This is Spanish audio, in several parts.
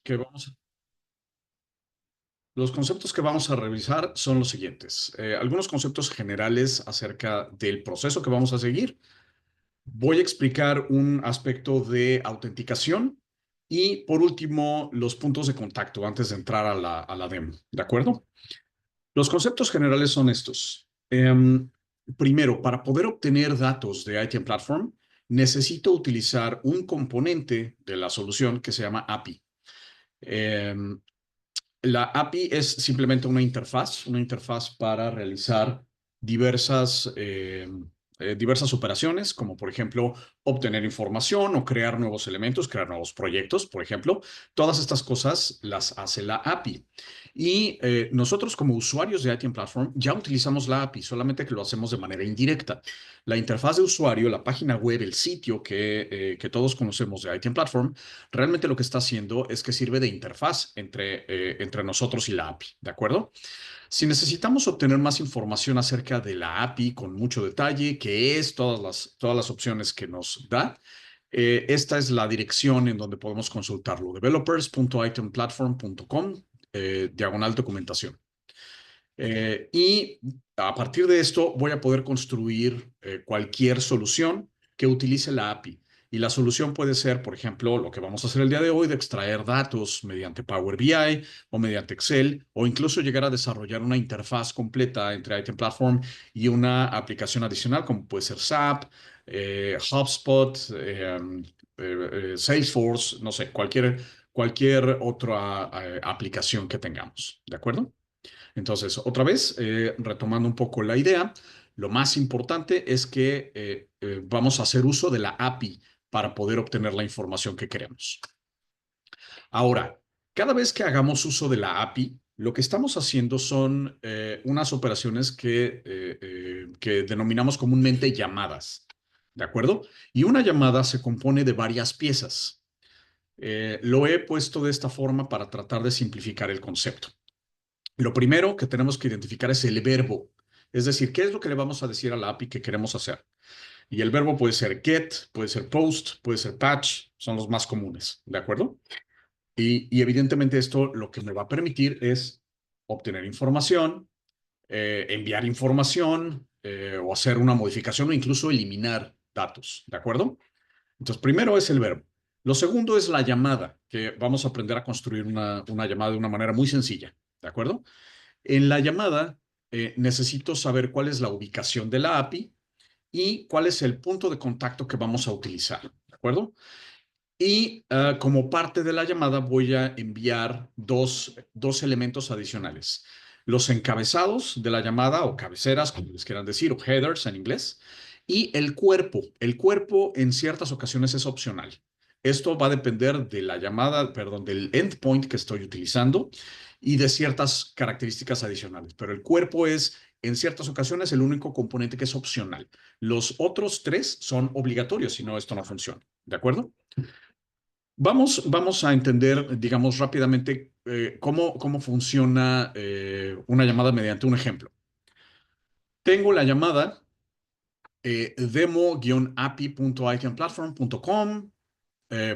que vamos, los conceptos que vamos a revisar son los siguientes. Algunos conceptos generales acerca del proceso que vamos a seguir. Voy a explicar un aspecto de autenticación y, por último, los puntos de contacto antes de entrar a la demo. ¿De acuerdo? Los conceptos generales son estos. Primero, para poder obtener datos de ITM Platform, necesito utilizar un componente de la solución que se llama API. La API es simplemente una interfaz para realizar diversas, diversas operaciones, como por ejemplo obtener información o crear nuevos elementos, crear nuevos proyectos, por ejemplo. Todas estas cosas las hace la API. Y nosotros como usuarios de ITM Platform ya utilizamos la API, solamente que lo hacemos de manera indirecta. La interfaz de usuario, la página web, el sitio que todos conocemos de ITM Platform, realmente lo que está haciendo es que sirve de interfaz entre nosotros y la API, ¿de acuerdo? Si necesitamos obtener más información acerca de la API con mucho detalle, qué es, todas las opciones que nos da, esta es la dirección en donde podemos consultarlo, developers.itemplatform.com, diagonal documentación. Y a partir de esto voy a poder construir cualquier solución que utilice la API. Y la solución puede ser, por ejemplo, lo que vamos a hacer el día de hoy, de extraer datos mediante Power BI o mediante Excel, o incluso llegar a desarrollar una interfaz completa entre Item Platform y una aplicación adicional, como puede ser SAP, HubSpot, Salesforce, no sé, cualquier otra aplicación que tengamos. ¿De acuerdo? Entonces, otra vez, retomando un poco la idea, lo más importante es que vamos a hacer uso de la API para poder obtener la información que queremos. Ahora, cada vez que hagamos uso de la API, lo que estamos haciendo son unas operaciones que denominamos comúnmente llamadas, ¿de acuerdo? Y una llamada se compone de varias piezas. Lo he puesto de esta forma para tratar de simplificar el concepto. Lo primero que tenemos que identificar es el verbo, es decir, qué es lo que le vamos a decir a la API que queremos hacer. Y el verbo puede ser get, puede ser post, puede ser patch, son los más comunes, ¿de acuerdo? Y evidentemente esto lo que me va a permitir es obtener información, enviar información o hacer una modificación o incluso eliminar datos, ¿de acuerdo? Entonces, primero es el verbo. Lo segundo es la llamada, que vamos a aprender a construir una llamada de una manera muy sencilla, ¿de acuerdo? En la llamada, necesito saber cuál es la ubicación de la API y cuál es el punto de contacto que vamos a utilizar, ¿de acuerdo? Y como parte de la llamada voy a enviar dos elementos adicionales. Los encabezados de la llamada o cabeceras, como les quieran decir, o headers en inglés, y el cuerpo. El cuerpo en ciertas ocasiones es opcional. Esto va a depender de la llamada, perdón, del endpoint que estoy utilizando y de ciertas características adicionales. Pero el cuerpo es, en ciertas ocasiones, el único componente que es opcional. Los otros tres son obligatorios, si no, esto no funciona. ¿De acuerdo? Vamos a entender, digamos, rápidamente cómo funciona una llamada mediante un ejemplo. Tengo la llamada demo-api.itemplatform.com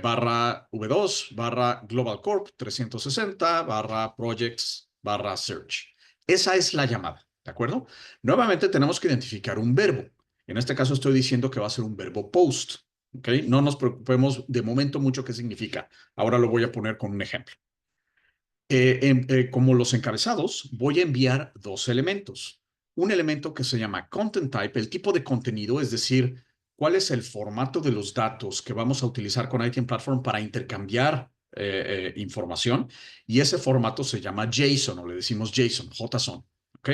barra V2 barra Global Corp 360 barra Projects barra Search. Esa es la llamada, ¿de acuerdo? Nuevamente tenemos que identificar un verbo. En este caso estoy diciendo que va a ser un verbo post. ¿Ok? No nos preocupemos de momento mucho qué significa. Ahora lo voy a poner con un ejemplo. Como los encabezados, voy a enviar dos elementos. Un elemento que se llama content type, el tipo de contenido, es decir, cuál es el formato de los datos que vamos a utilizar con ITM Platform para intercambiar información. Y ese formato se llama JSON o le decimos JSON, JSON. ¿Ok?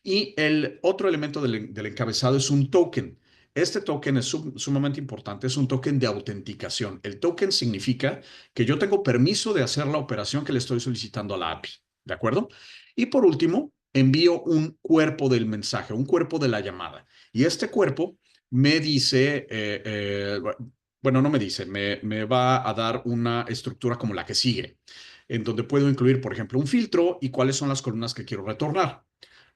Y el otro elemento del encabezado es un token. Este token es sumamente importante, es un token de autenticación. El token significa que yo tengo permiso de hacer la operación que le estoy solicitando a la API, ¿de acuerdo? Y por último, envío un cuerpo del mensaje, un cuerpo de la llamada. Y este cuerpo me dice, bueno, no me dice, me va a dar una estructura como la que sigue, en donde puedo incluir, por ejemplo, un filtro y cuáles son las columnas que quiero retornar.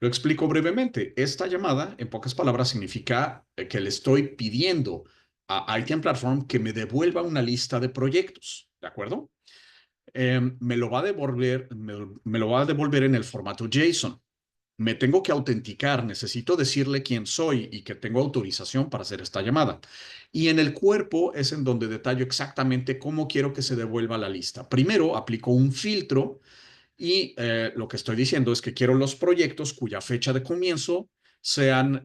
Lo explico brevemente. Esta llamada, en pocas palabras, significa que le estoy pidiendo a ITM Platform que me devuelva una lista de proyectos, ¿de acuerdo? me lo va a devolver, me lo va a devolver en el formato JSON. Me tengo que autenticar, necesito decirle quién soy y que tengo autorización para hacer esta llamada. Y en el cuerpo es en donde detallo exactamente cómo quiero que se devuelva la lista. Primero aplico un filtro y lo que estoy diciendo es que quiero los proyectos cuya fecha de comienzo sean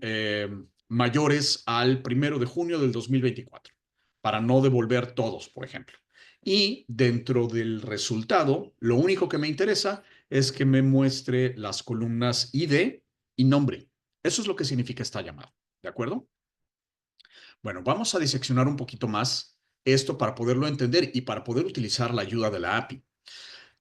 mayores al 1 de junio del 2024, para no devolver todos, por ejemplo. Y dentro del resultado, lo único que me interesa es que me muestre las columnas ID y nombre. Eso es lo que significa esta llamada. ¿De acuerdo? Bueno, vamos a diseccionar un poquito más esto para poderlo entender y para poder utilizar la ayuda de la API.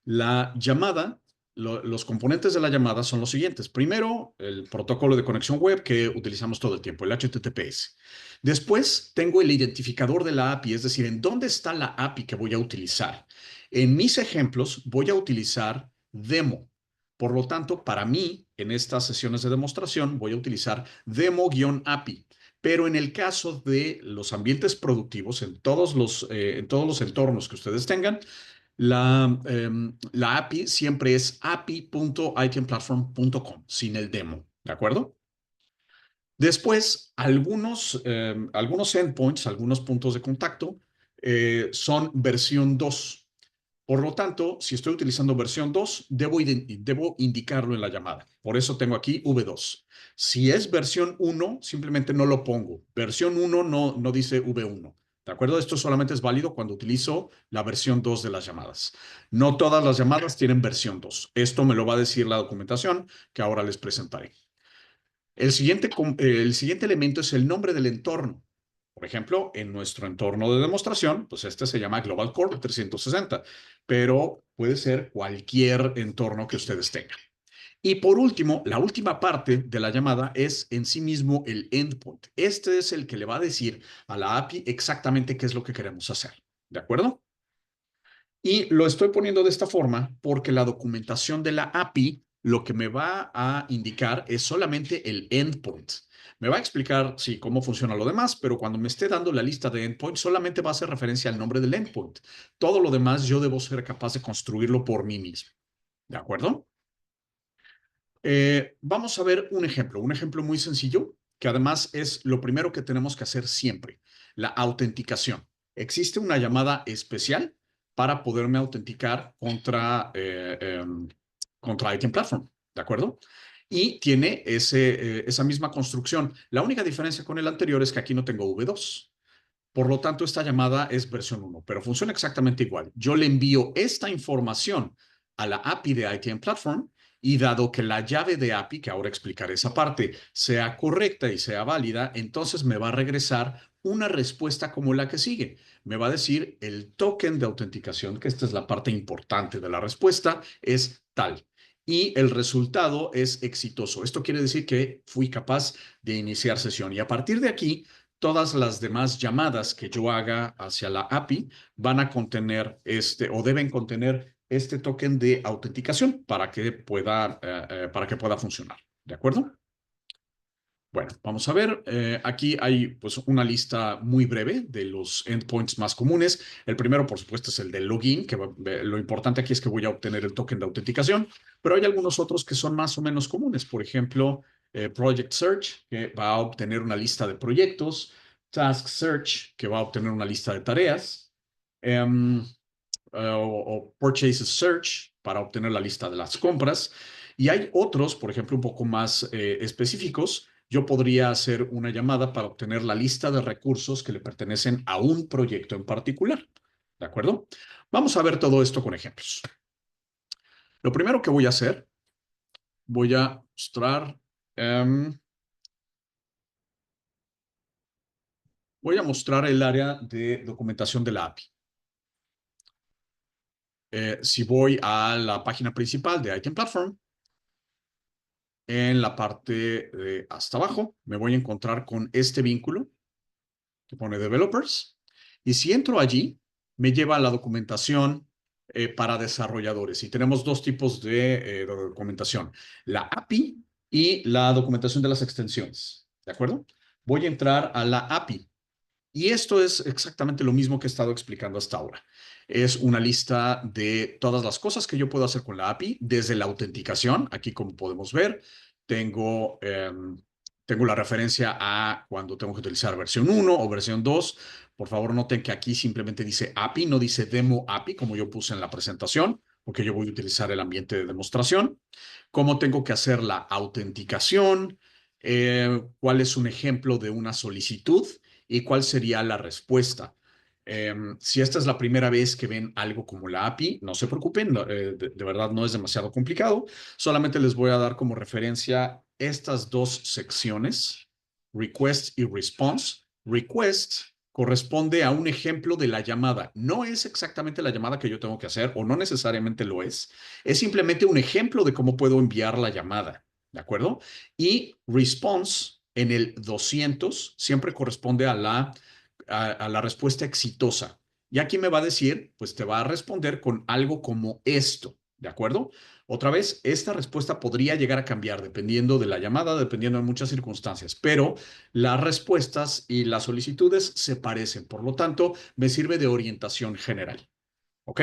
La llamada, los componentes de la llamada son los siguientes. Primero, el protocolo de conexión web que utilizamos todo el tiempo, el HTTPS. Después, tengo el identificador de la API, es decir, en dónde está la API que voy a utilizar. En mis ejemplos, voy a utilizar demo. Por lo tanto, para mí, en estas sesiones de demostración, voy a utilizar demo-API. Pero en el caso de los ambientes productivos, en todos los entornos que ustedes tengan, la API siempre es api.itemplatform.com, sin el demo, ¿de acuerdo? Después, algunos endpoints, algunos puntos de contacto, son versión 2. Por lo tanto, si estoy utilizando versión 2, debo indicarlo en la llamada. Por eso tengo aquí V2. Si es versión 1, simplemente no lo pongo. Versión 1 no dice V1. ¿De acuerdo? Esto solamente es válido cuando utilizo la versión 2 de las llamadas. No todas las llamadas tienen versión 2. Esto me lo va a decir la documentación que ahora les presentaré. El siguiente elemento es el nombre del entorno. Por ejemplo, en nuestro entorno de demostración, pues este se llama Global Core 360, pero puede ser cualquier entorno que ustedes tengan. Y por último, la última parte de la llamada es en sí mismo el endpoint. Este es el que le va a decir a la API exactamente qué es lo que queremos hacer. ¿De acuerdo? Y lo estoy poniendo de esta forma porque la documentación de la API lo que me va a indicar es solamente el endpoint. Me va a explicar, sí, cómo funciona lo demás, pero cuando me esté dando la lista de endpoints, solamente va a hacer referencia al nombre del endpoint. Todo lo demás yo debo ser capaz de construirlo por mí mismo. ¿De acuerdo? Vamos a ver un ejemplo muy sencillo, que además es lo primero que tenemos que hacer siempre, la autenticación. Existe una llamada especial para poderme autenticar contra ITM Platform, ¿de acuerdo? Y tiene esa misma construcción. La única diferencia con el anterior es que aquí no tengo V2. Por lo tanto, esta llamada es versión 1, pero funciona exactamente igual. Yo le envío esta información a la API de ITM Platform y dado que la llave de API, que ahora explicaré esa parte, sea correcta y sea válida, entonces me va a regresar una respuesta como la que sigue. Me va a decir el token de autenticación, que esta es la parte importante de la respuesta, es tal. Y el resultado es exitoso. Esto quiere decir que fui capaz de iniciar sesión. Y a partir de aquí, todas las demás llamadas que yo haga hacia la API van a contener o deben contener este token de autenticación para que pueda funcionar. ¿De acuerdo? Bueno, vamos a ver. Aquí hay pues una lista muy breve de los endpoints más comunes. El primero, por supuesto, es el del login, lo importante aquí es que voy a obtener el token de autenticación, pero hay algunos otros que son más o menos comunes. Por ejemplo, Project Search, que va a obtener una lista de proyectos. Task Search, que va a obtener una lista de tareas. Um, o Purchases Search para obtener la lista de las compras. Y hay otros, por ejemplo, un poco más específicos. Yo podría hacer una llamada para obtener la lista de recursos que le pertenecen a un proyecto en particular. ¿De acuerdo? Vamos a ver todo esto con ejemplos. Lo primero que voy a hacer, voy a mostrar, voy a mostrar el área de documentación de la API. Si voy a la página principal de ITM Platform, en la parte de hasta abajo me voy a encontrar con este vínculo que pone Developers. Y si entro allí, me lleva a la documentación para desarrolladores. Y tenemos dos tipos de documentación, la API y la documentación de las extensiones. ¿De acuerdo? Voy a entrar a la API. Y esto es exactamente lo mismo que he estado explicando hasta ahora. Es una lista de todas las cosas que yo puedo hacer con la API, desde la autenticación. Aquí, como podemos ver, tengo, tengo la referencia a cuando tengo que utilizar versión 1 o versión 2. Por favor, noten que aquí simplemente dice API, no dice demo API, como yo puse en la presentación, porque yo voy a utilizar el ambiente de demostración. Cómo tengo que hacer la autenticación, cuál es un ejemplo de una solicitud y cuál sería la respuesta. Si esta es la primera vez que ven algo como la API, no se preocupen, de verdad no es demasiado complicado. Solamente les voy a dar como referencia estas dos secciones, request y response. Request corresponde a un ejemplo de la llamada. No es exactamente la llamada que yo tengo que hacer o no necesariamente lo es simplemente un ejemplo de cómo puedo enviar la llamada, ¿de acuerdo? Y response en el 200 siempre corresponde a la respuesta exitosa. Y aquí me va a decir, pues te va a responder con algo como esto, ¿de acuerdo? Otra vez, esta respuesta podría llegar a cambiar dependiendo de la llamada, dependiendo de muchas circunstancias, pero las respuestas y las solicitudes se parecen. Por lo tanto, me sirve de orientación general. ¿Ok?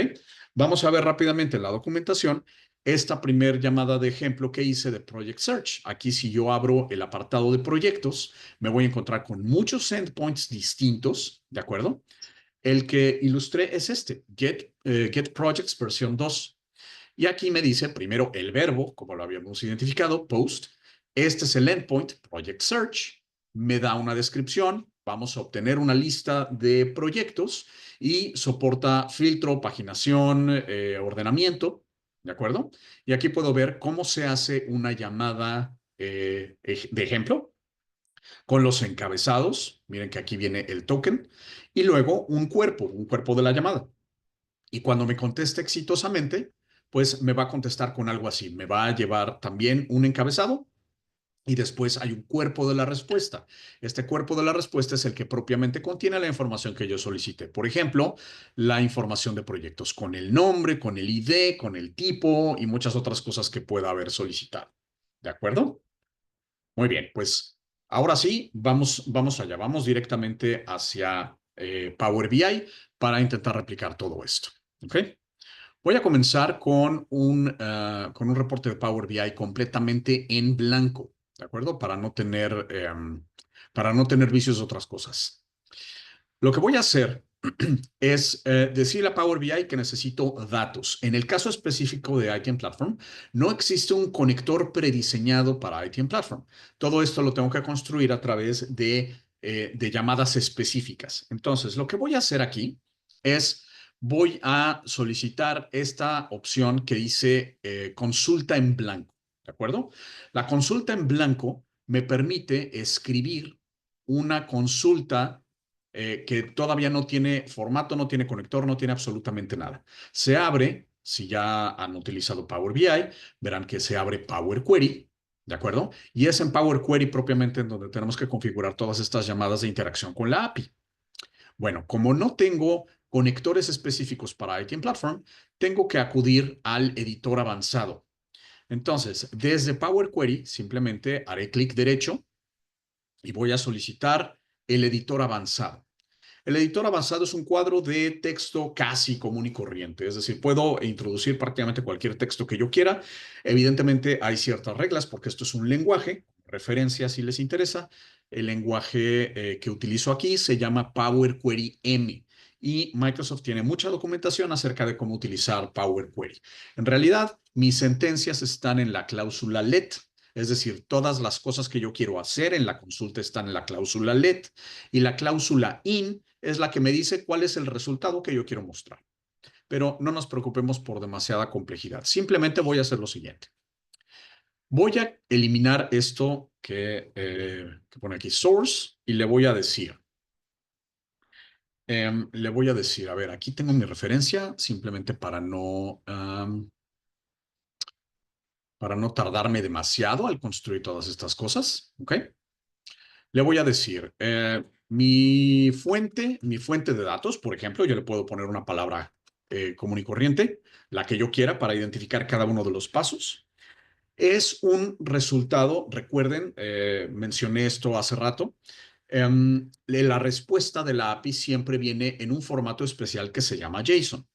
Vamos a ver rápidamente en la documentación esta primer llamada de ejemplo que hice de Project Search. Aquí si yo abro el apartado de proyectos, me voy a encontrar con muchos endpoints distintos, ¿de acuerdo? El que ilustré es este, Get Projects versión 2. Y aquí me dice primero el verbo, como lo habíamos identificado, post. Este es el endpoint, Project Search. Me da una descripción. Vamos a obtener una lista de proyectos y soporta filtro, paginación, ordenamiento. ¿De acuerdo? Y aquí puedo ver cómo se hace una llamada de ejemplo con los encabezados. Miren que aquí viene el token. Y luego un cuerpo de la llamada. Y cuando me conteste exitosamente, pues me va a contestar con algo así. Me va a llevar también un encabezado y después hay un cuerpo de la respuesta. Este cuerpo de la respuesta es el que propiamente contiene la información que yo solicité. Por ejemplo, la información de proyectos con el nombre, con el ID, con el tipo y muchas otras cosas que pueda haber solicitado. ¿De acuerdo? Muy bien, pues ahora sí, vamos allá. Vamos directamente hacia Power BI para intentar replicar todo esto. ¿Ok? Voy a comenzar con un reporte de Power BI completamente en blanco, ¿de acuerdo? Para no tener vicios de otras cosas. Lo que voy a hacer es decirle a Power BI que necesito datos. En el caso específico de ITM Platform, no existe un conector prediseñado para ITM Platform. Todo esto lo tengo que construir a través de llamadas específicas. Entonces, lo que voy a hacer aquí es voy a solicitar esta opción que dice consulta en blanco. ¿De acuerdo? La consulta en blanco me permite escribir una consulta que todavía no tiene formato, no tiene conector, no tiene absolutamente nada. Se abre, si ya han utilizado Power BI, verán que se abre Power Query, ¿de acuerdo? Y es en Power Query propiamente en donde tenemos que configurar todas estas llamadas de interacción con la API. Bueno, como no tengo conectores específicos para ITM Platform, tengo que acudir al editor avanzado. Entonces, desde Power Query, simplemente haré clic derecho y voy a solicitar el editor avanzado. El editor avanzado es un cuadro de texto casi común y corriente, es decir, puedo introducir prácticamente cualquier texto que yo quiera. Evidentemente hay ciertas reglas porque esto es un lenguaje, referencia si les interesa. El lenguaje que utilizo aquí se llama Power Query M y Microsoft tiene mucha documentación acerca de cómo utilizar Power Query. En realidad, mis sentencias están en la cláusula let, es decir, todas las cosas que yo quiero hacer en la consulta están en la cláusula let y la cláusula in es la que me dice cuál es el resultado que yo quiero mostrar. Pero no nos preocupemos por demasiada complejidad. Simplemente voy a hacer lo siguiente. Voy a eliminar esto que pone aquí source y le voy a decir, a ver, aquí tengo mi referencia simplemente para no tardarme demasiado al construir todas estas cosas, ¿ok? Le voy a decir, mi fuente de datos, por ejemplo, yo le puedo poner una palabra común y corriente, la que yo quiera para identificar cada uno de los pasos. Es un resultado, recuerden, mencioné esto hace rato, La respuesta de la API siempre viene en un formato especial que se llama JSON.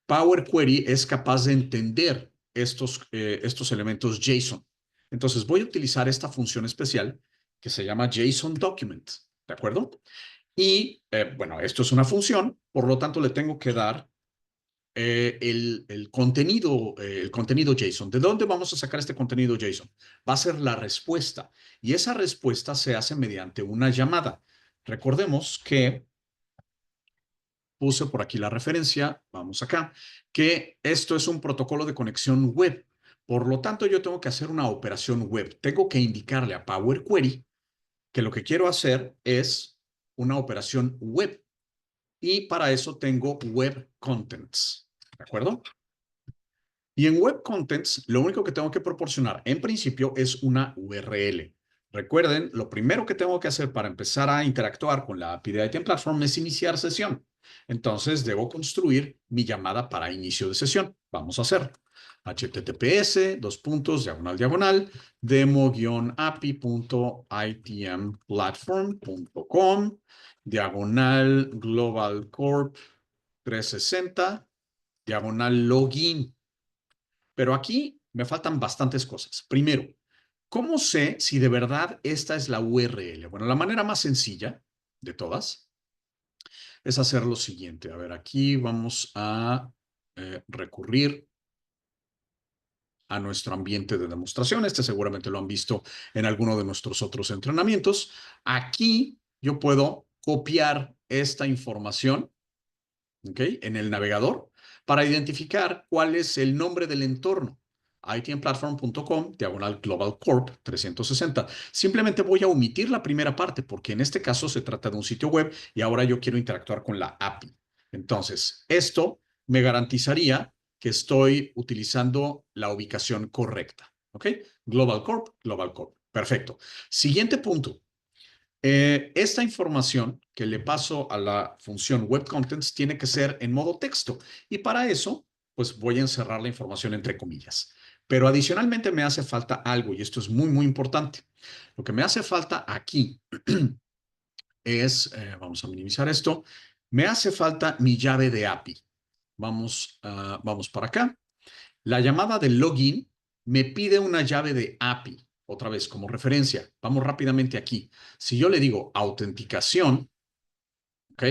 Power Query es capaz de entender estos elementos JSON. Entonces voy a utilizar esta función especial que se llama JSON Document, ¿de acuerdo? Y bueno, esto es una función, por lo tanto le tengo que dar el contenido JSON. ¿De dónde vamos a sacar este contenido JSON? Va a ser la respuesta y esa respuesta se hace mediante una llamada. Recordemos que puse por aquí la referencia, vamos acá, que esto es un protocolo de conexión web. Por lo tanto, yo tengo que hacer una operación web. Tengo que indicarle a Power Query que lo que quiero hacer es una operación web. Y para eso tengo Web Contents. ¿De acuerdo? Y en Web Contents, lo único que tengo que proporcionar en principio es una URL. Recuerden, lo primero que tengo que hacer para empezar a interactuar con la API de ITM Platform es iniciar sesión. Entonces, debo construir mi llamada para inicio de sesión. Vamos a hacer https, dos puntos, diagonal, diagonal, demo-api.itmplatform.com, diagonal, global corp 360, diagonal, login. Pero aquí me faltan bastantes cosas. Primero, ¿cómo sé si de verdad esta es la URL? Bueno, la manera más sencilla de todas es hacer lo siguiente. A ver, aquí vamos a recurrir a nuestro ambiente de demostración. Este seguramente lo han visto en alguno de nuestros otros entrenamientos. Aquí yo puedo copiar esta información, ¿ok?, en el navegador para identificar cuál es el nombre del entorno. itmplatform.com, diagonal Global Corp 360. Simplemente voy a omitir la primera parte porque en este caso se trata de un sitio web y ahora yo quiero interactuar con la API. Entonces, esto me garantizaría que estoy utilizando la ubicación correcta. ¿Ok? Global Corp, Global Corp. Perfecto. Siguiente punto. Esta información que le paso a la función Web Contents tiene que ser en modo texto y para eso, pues voy a encerrar la información entre comillas. Pero adicionalmente me hace falta algo y esto es muy, muy importante. Lo que me hace falta aquí es, vamos a minimizar esto, me hace falta mi llave de API. Vamos para acá. La llamada de login me pide una llave de API. Otra vez, como referencia, vamos rápidamente aquí. Si yo le digo autenticación, ¿ok?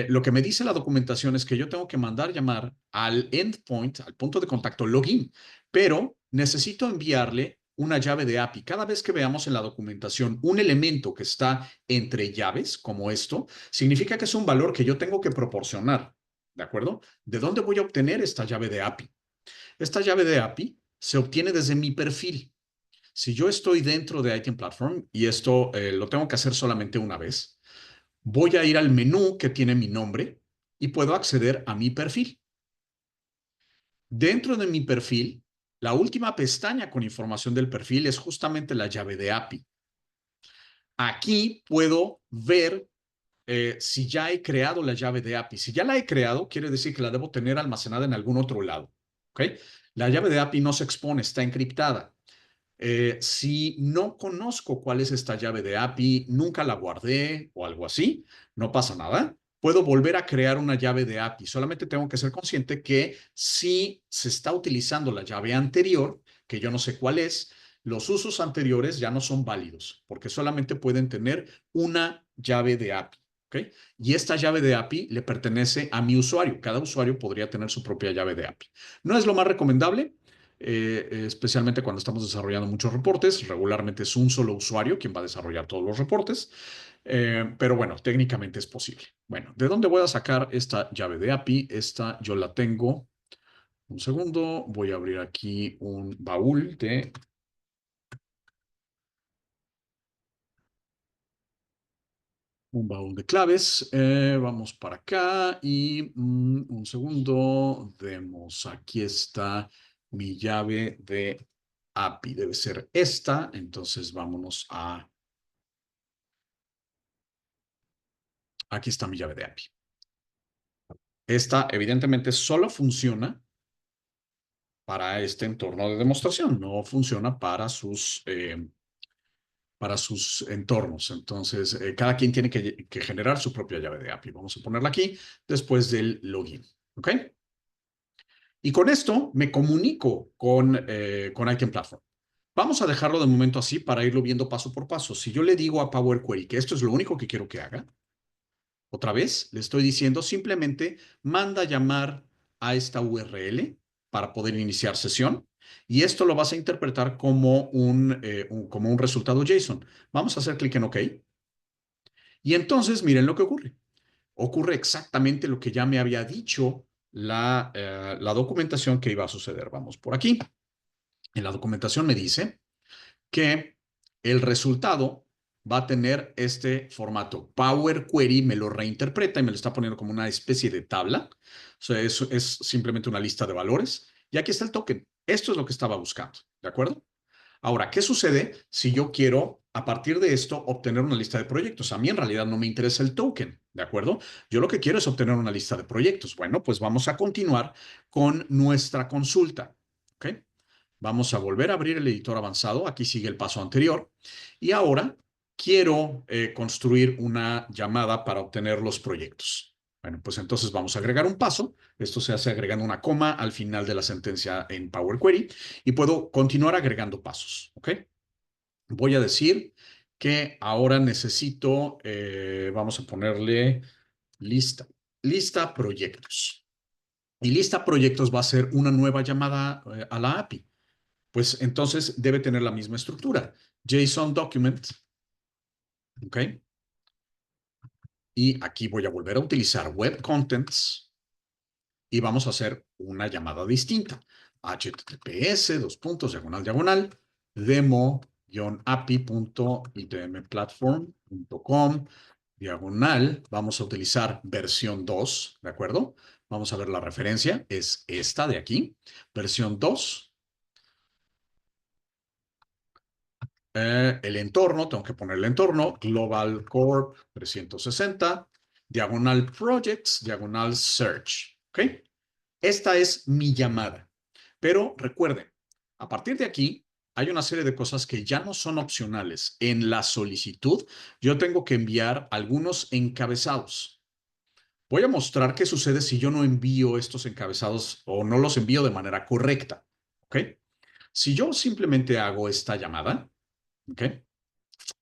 Lo que me dice la documentación es que yo tengo que mandar llamar al endpoint, al punto de contacto login, pero necesito enviarle una llave de API. Cada vez que veamos en la documentación un elemento que está entre llaves, como esto, significa que es un valor que yo tengo que proporcionar. ¿De acuerdo? ¿De dónde voy a obtener esta llave de API? Esta llave de API se obtiene desde mi perfil. Si yo estoy dentro de ITM Platform y esto lo tengo que hacer solamente una vez, voy a ir al menú que tiene mi nombre y puedo acceder a mi perfil. Dentro de mi perfil, la última pestaña con información del perfil es justamente la llave de API. Aquí puedo ver si ya he creado la llave de API. Si ya la he creado, quiere decir que la debo tener almacenada en algún otro lado. ¿Ok? La llave de API no se expone, está encriptada. Si no conozco cuál es esta llave de API, nunca la guardé o algo así, no pasa nada. Puedo volver a crear una llave de API. Solamente tengo que ser consciente que si se está utilizando la llave anterior, que yo no sé cuál es, los usos anteriores ya no son válidos porque solamente pueden tener una llave de API. ¿Okay? Y esta llave de API le pertenece a mi usuario. Cada usuario podría tener su propia llave de API. No es lo más recomendable, especialmente cuando estamos desarrollando muchos reportes. Regularmente es un solo usuario quien va a desarrollar todos los reportes, pero bueno, técnicamente es posible. Bueno, ¿de dónde voy a sacar esta llave de API? Esta yo la tengo. Un segundo, voy a abrir aquí un baúl de claves. Vamos para acá y un segundo, vemos, aquí está mi llave de API. Debe ser esta, entonces vámonos a... Aquí está mi llave de API. Esta evidentemente solo funciona para este entorno de demostración, no funciona para sus para sus entornos. Entonces, cada quien tiene que generar su propia llave de API. Vamos a ponerla aquí después del login. ¿Ok? Y con esto me comunico con Item Platform. Vamos a dejarlo de momento así para irlo viendo paso por paso. Si yo le digo a Power Query que esto es lo único que quiero que haga, otra vez le estoy diciendo simplemente manda llamar a esta URL para poder iniciar sesión y esto lo vas a interpretar como un resultado JSON. Vamos a hacer clic en OK y entonces miren lo que ocurre. Ocurre exactamente lo que ya me había dicho la documentación que iba a suceder. Vamos por aquí. En la documentación me dice que el resultado va a tener este formato. Power Query me lo reinterpreta y me lo está poniendo como una especie de tabla. O sea, eso es simplemente una lista de valores. Y aquí está el token. Esto es lo que estaba buscando. ¿De acuerdo? Ahora, ¿qué sucede si yo quiero, a partir de esto, obtener una lista de proyectos? A mí en realidad no me interesa el token, ¿de acuerdo? Yo lo que quiero es obtener una lista de proyectos. Bueno, pues vamos a continuar con nuestra consulta, ¿ok? Vamos a volver a abrir el editor avanzado. Aquí sigue el paso anterior. Y ahora quiero construir una llamada para obtener los proyectos. Bueno, pues entonces vamos a agregar un paso. Esto se hace agregando una coma al final de la sentencia en Power Query y puedo continuar agregando pasos. ¿Ok? Voy a decir que ahora necesito, vamos a ponerle lista, lista proyectos. Y lista proyectos va a ser una nueva llamada a la API. Pues entonces debe tener la misma estructura. JSON document, ¿ok? Y aquí voy a volver a utilizar web contents y vamos a hacer una llamada distinta. HTTPS, dos puntos, diagonal, diagonal, demo-api.itmplatform.com, diagonal, vamos a utilizar versión 2, ¿de acuerdo? Vamos a ver la referencia, es esta de aquí, versión 2. El entorno, tengo que poner el entorno, Global Corp 360, diagonal Projects, diagonal Search. ¿Ok? Esta es mi llamada. Pero recuerden, a partir de aquí hay una serie de cosas que ya no son opcionales. En la solicitud yo tengo que enviar algunos encabezados. Voy a mostrar qué sucede si yo no envío estos encabezados o no los envío de manera correcta. ¿Ok? Si yo simplemente hago esta llamada, ¿ok?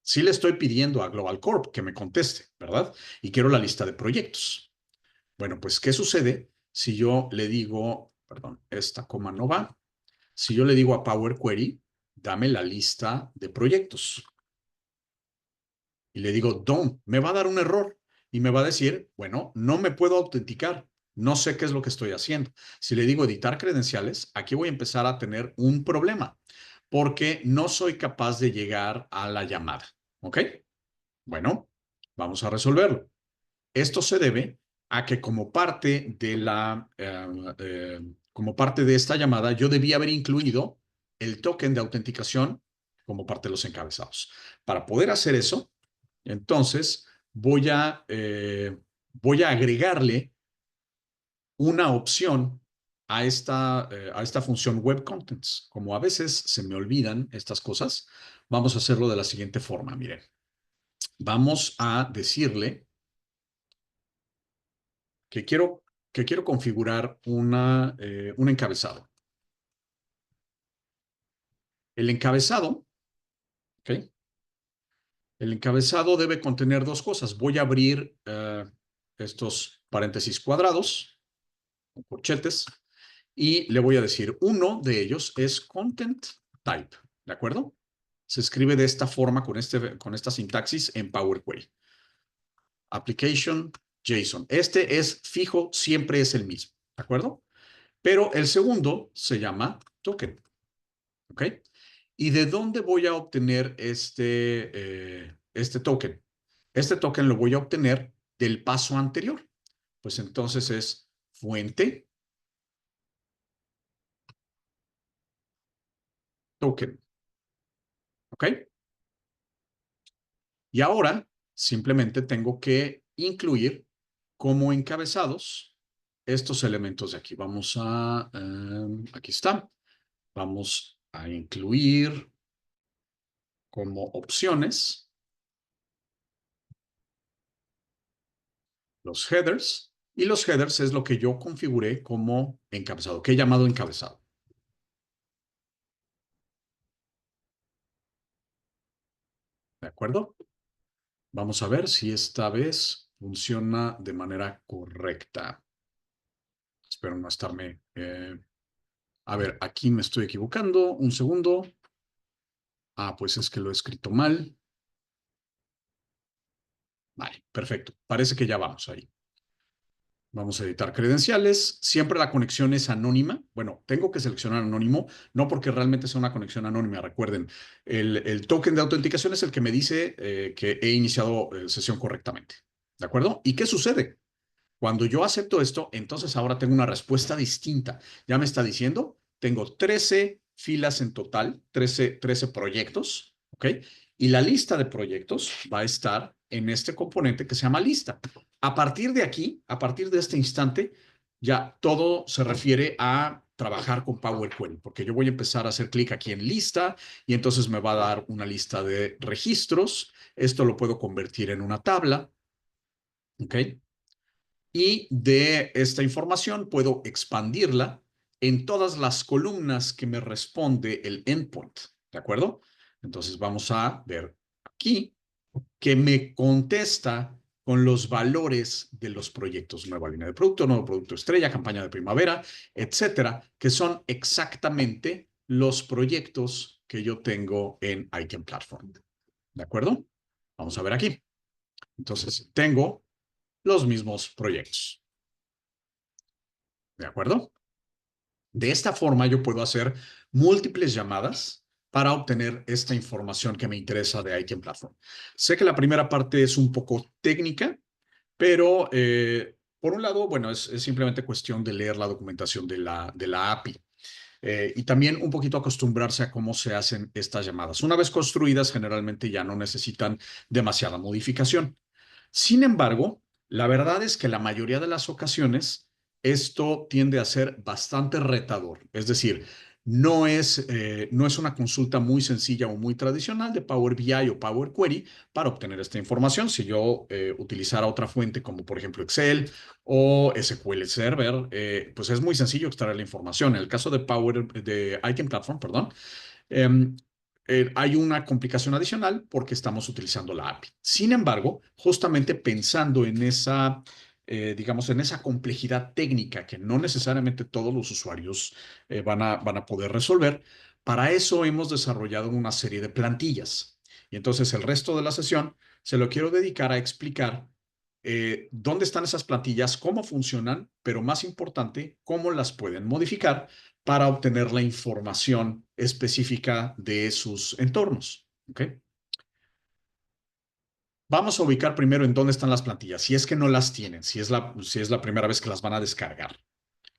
Sí le estoy pidiendo a Global Corp que me conteste, ¿verdad? Y quiero la lista de proyectos. Bueno, pues, ¿qué sucede si yo le digo, perdón, esta coma no va? Si yo le digo a Power Query, dame la lista de proyectos. Y le digo, don't, me va a dar un error. Y me va a decir, bueno, no me puedo autenticar. No sé qué es lo que estoy haciendo. Si le digo editar credenciales, aquí voy a empezar a tener un problema porque no soy capaz de llegar a la llamada. ¿Ok? Bueno, vamos a resolverlo. Esto se debe a que como parte de esta llamada, yo debía haber incluido el token de autenticación como parte de los encabezados. Para poder hacer eso, entonces voy a agregarle una opción a esta función Web Contents. Como a veces se me olvidan estas cosas, vamos a hacerlo de la siguiente forma. Miren, vamos a decirle que quiero configurar un encabezado. El encabezado, ¿ok? El encabezado debe contener dos cosas. Voy a abrir estos paréntesis cuadrados, o corchetes, y le voy a decir, uno de ellos es content type, ¿de acuerdo? Se escribe de esta forma, con esta sintaxis en Power Query. Application JSON. Este es fijo, siempre es el mismo, ¿de acuerdo? Pero el segundo se llama token, ¿ok? ¿Y de dónde voy a obtener este token? Este token lo voy a obtener del paso anterior. Pues entonces es fuente, token, ¿ok? Y ahora simplemente tengo que incluir como encabezados estos elementos de aquí. Aquí está. Vamos a incluir como opciones los headers, y los headers es lo que yo configuré como encabezado, que he llamado encabezado. ¿De acuerdo? Vamos a ver si esta vez funciona de manera correcta. Espero no estarme... a ver, aquí me estoy equivocando. Un segundo. Ah, pues es que lo he escrito mal. Vale, perfecto. Parece que ya vamos ahí. Vamos a editar credenciales. Siempre la conexión es anónima. Bueno, tengo que seleccionar anónimo, no porque realmente sea una conexión anónima. Recuerden, el token de autenticación es el que me dice que he iniciado sesión correctamente. ¿De acuerdo? ¿Y qué sucede? Cuando yo acepto esto, entonces ahora tengo una respuesta distinta. Ya me está diciendo, tengo 13 filas en total, 13 proyectos, ¿ok? Y la lista de proyectos va a estar en este componente que se llama lista. A partir de aquí, a partir de este instante, ya todo se refiere a trabajar con Power Query, porque yo voy a empezar a hacer clic aquí en lista y entonces me va a dar una lista de registros. Esto lo puedo convertir en una tabla, ¿ok? Y de esta información puedo expandirla en todas las columnas que me responde el endpoint, ¿de acuerdo? Entonces vamos a ver aquí que me contesta con los valores de los proyectos, nueva línea de producto, nuevo producto estrella, campaña de primavera, etcétera, que son exactamente los proyectos que yo tengo en Item Platform. ¿De acuerdo? Vamos a ver aquí. Entonces, tengo los mismos proyectos. ¿De acuerdo? De esta forma yo puedo hacer múltiples llamadas para obtener esta información que me interesa de Item Platform. Sé que la primera parte es un poco técnica, pero por un lado, bueno, es simplemente cuestión de leer la documentación de la API. Y también un poquito acostumbrarse a cómo se hacen estas llamadas. Una vez construidas, generalmente ya no necesitan demasiada modificación. Sin embargo, la verdad es que la mayoría de las ocasiones esto tiende a ser bastante retador. Es decir, no es una consulta muy sencilla o muy tradicional de Power BI o Power Query para obtener esta información. Si yo utilizara otra fuente como por ejemplo Excel o SQL Server, pues es muy sencillo extraer la información. En el caso de Item Platform, perdón, eh, hay una complicación adicional porque estamos utilizando la API. Sin embargo, justamente pensando en esa, digamos, en esa complejidad técnica que no necesariamente todos los usuarios van a poder resolver, para eso hemos desarrollado una serie de plantillas. Y entonces el resto de la sesión se lo quiero dedicar a explicar dónde están esas plantillas, cómo funcionan, pero más importante, cómo las pueden modificar para obtener la información específica de sus entornos. ¿Okay? Vamos a ubicar primero en dónde están las plantillas, si es que no las tienen, si es la primera vez que las van a descargar,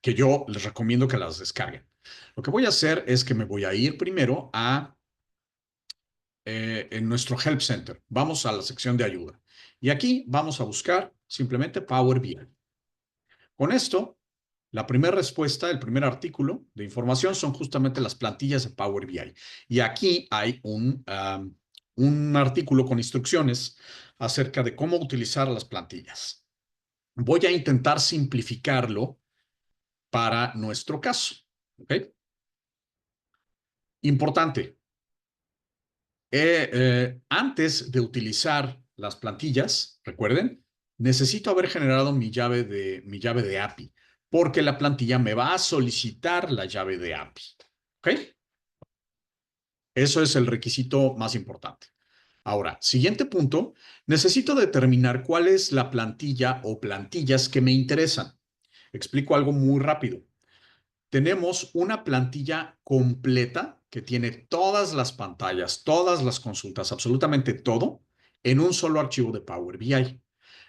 que yo les recomiendo que las descarguen. Lo que voy a hacer es que me voy a ir primero a en nuestro Help Center. Vamos a la sección de ayuda. Y aquí vamos a buscar simplemente Power BI. Con esto, la primera respuesta, el primer artículo de información son justamente las plantillas de Power BI. Y aquí hay un artículo con instrucciones acerca de cómo utilizar las plantillas. Voy a intentar simplificarlo para nuestro caso. ¿Okay? Importante. Antes de utilizar las plantillas, recuerden, necesito haber generado mi llave de API, porque la plantilla me va a solicitar la llave de API. ¿Ok? Eso es el requisito más importante. Ahora, siguiente punto, necesito determinar cuál es la plantilla o plantillas que me interesan. Explico algo muy rápido. Tenemos una plantilla completa que tiene todas las pantallas, todas las consultas, absolutamente todo en un solo archivo de Power BI.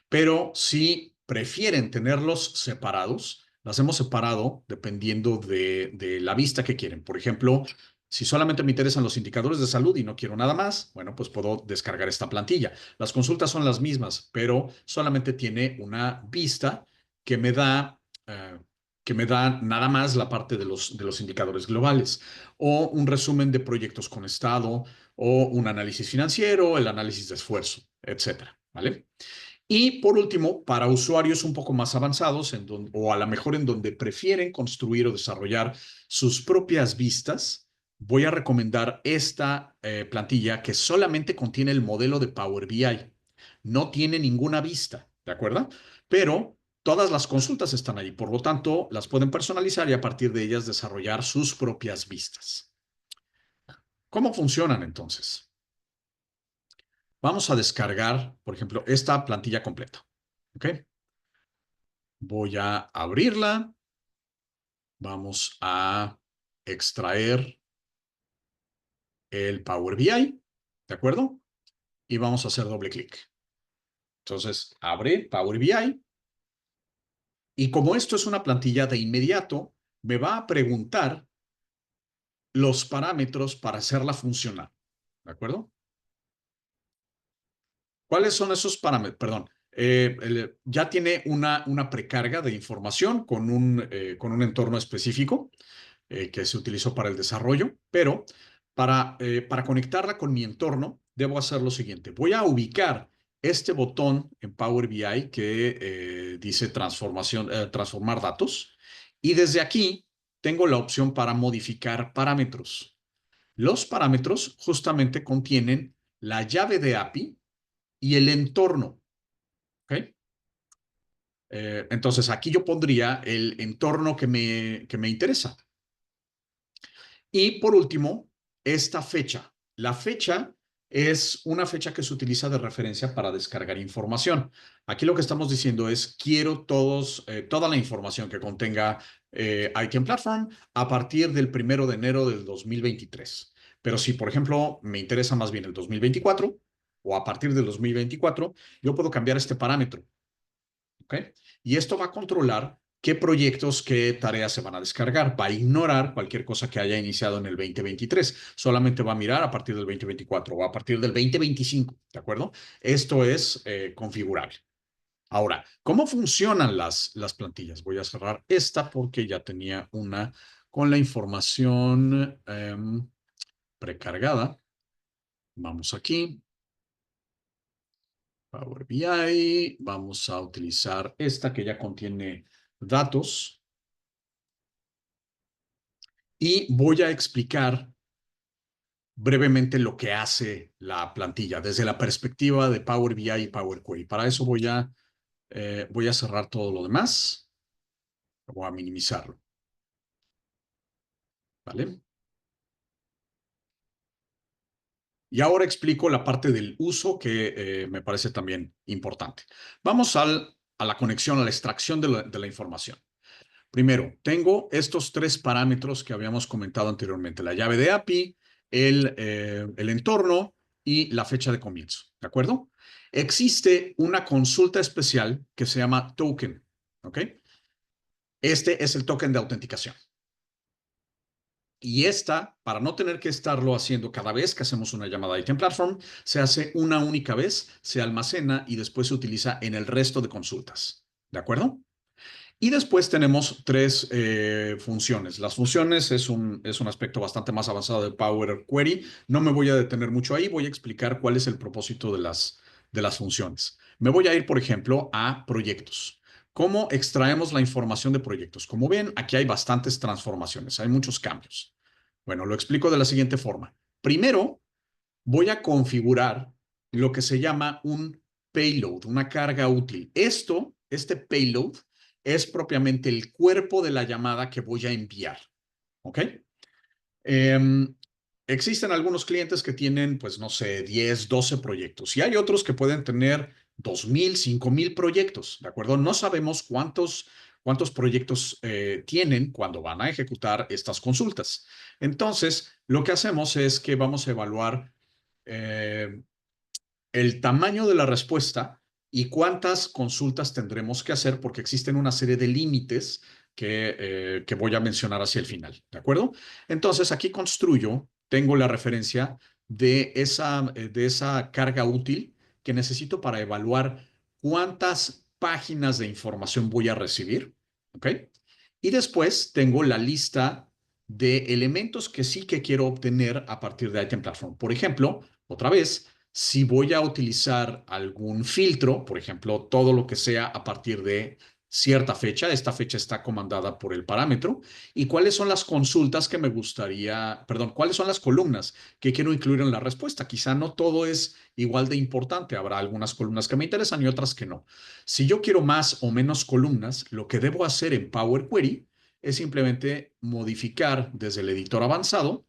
Pero si prefieren tenerlos separados, las hemos separado dependiendo de la vista que quieren. Por ejemplo, si solamente me interesan los indicadores de salud y no quiero nada más, bueno, pues puedo descargar esta plantilla. Las consultas son las mismas, pero solamente tiene una vista que me da que me da nada más la parte de los indicadores globales, o un resumen de proyectos con estado, o un análisis financiero, el análisis de esfuerzo, etcétera, ¿vale? Y por último, para usuarios un poco más avanzados, o a lo mejor en donde prefieren construir o desarrollar sus propias vistas, voy a recomendar esta plantilla que solamente contiene el modelo de Power BI. No tiene ninguna vista, ¿de acuerdo? Pero todas las consultas están ahí, por lo tanto, las pueden personalizar y a partir de ellas desarrollar sus propias vistas. ¿Cómo funcionan entonces? Vamos a descargar, por ejemplo, esta plantilla completa. ¿Ok? Voy a abrirla. Vamos a extraer el Power BI, ¿de acuerdo? Y vamos a hacer doble clic. Entonces, abre Power BI. Y como esto es una plantilla de inmediato, me va a preguntar los parámetros para hacerla funcionar, ¿de acuerdo? ¿Cuáles son esos parámetros? Perdón. Ya tiene una precarga de información con un entorno específico que se utilizó para el desarrollo, pero para conectarla con mi entorno, debo hacer lo siguiente. Voy a ubicar este botón en Power BI que dice transformar datos, y desde aquí tengo la opción para modificar parámetros. Los parámetros justamente contienen la llave de API y el entorno. ¿Ok? Entonces aquí yo pondría el entorno que me interesa. Y por último, esta fecha. La fecha es una fecha que se utiliza de referencia para descargar información. Aquí lo que estamos diciendo es, quiero toda la información que contenga ITM Platform a partir del 1 de enero del 2023. Pero si, por ejemplo, me interesa más bien el 2024 o a partir del 2024, yo puedo cambiar este parámetro. ¿Ok? Y esto va a controlar qué proyectos, qué tareas se van a descargar. Va a ignorar cualquier cosa que haya iniciado en el 2023. Solamente va a mirar a partir del 2024 o a partir del 2025, ¿de acuerdo? Esto es configurable. Ahora, ¿cómo funcionan las plantillas? Voy a cerrar esta porque ya tenía una con la información precargada. Vamos aquí. Power BI. Vamos a utilizar esta que ya contiene datos y voy a explicar brevemente lo que hace la plantilla desde la perspectiva de Power BI y Power Query. Para eso voy a cerrar todo lo demás. Voy a minimizarlo. ¿Vale? Y ahora explico la parte del uso que me parece también importante. Vamos a la conexión, a la extracción de la información. Primero, tengo estos tres parámetros que habíamos comentado anteriormente, la llave de API, el entorno y la fecha de comienzo, ¿de acuerdo? Existe una consulta especial que se llama token, ¿ok? Este es el token de autenticación. Y esta, para no tener que estarlo haciendo cada vez que hacemos una llamada a Item Platform, se hace una única vez, se almacena y después se utiliza en el resto de consultas, ¿de acuerdo? Y después tenemos tres funciones. Las funciones es un aspecto bastante más avanzado de Power Query. No me voy a detener mucho ahí, voy a explicar cuál es el propósito de las funciones. Me voy a ir, por ejemplo, a proyectos. ¿Cómo extraemos la información de proyectos? Como ven, aquí hay bastantes transformaciones, hay muchos cambios. Bueno, lo explico de la siguiente forma. Primero, voy a configurar lo que se llama un payload, una carga útil. Este payload, es propiamente el cuerpo de la llamada que voy a enviar. ¿Ok? Eh, Existen algunos clientes que tienen, pues no sé, 10, 12 proyectos y hay otros que pueden tener 2,000, 5,000 proyectos, ¿de acuerdo? No sabemos cuántos proyectos tienen cuando van a ejecutar estas consultas. Entonces, lo que hacemos es que vamos a evaluar eh, el tamaño de la respuesta y cuántas consultas tendremos que hacer, porque existen una serie de límites que voy a mencionar hacia el final, ¿de acuerdo? Entonces, aquí tengo la referencia de esa carga útil que necesito para evaluar cuántas páginas de información voy a recibir, ¿ok? Y después tengo la lista de elementos que sí que quiero obtener a partir de Item Platform. Por ejemplo, otra vez, si voy a utilizar algún filtro, por ejemplo, todo lo que sea a partir de cierta fecha, esta fecha está comandada por el parámetro, y cuáles son las consultas que me gustaría, perdón, cuáles son las columnas que quiero incluir en la respuesta. Quizá no todo es igual de importante, habrá algunas columnas que me interesan y otras que no. Si yo quiero más o menos columnas, lo que debo hacer en Power Query es simplemente modificar desde el editor avanzado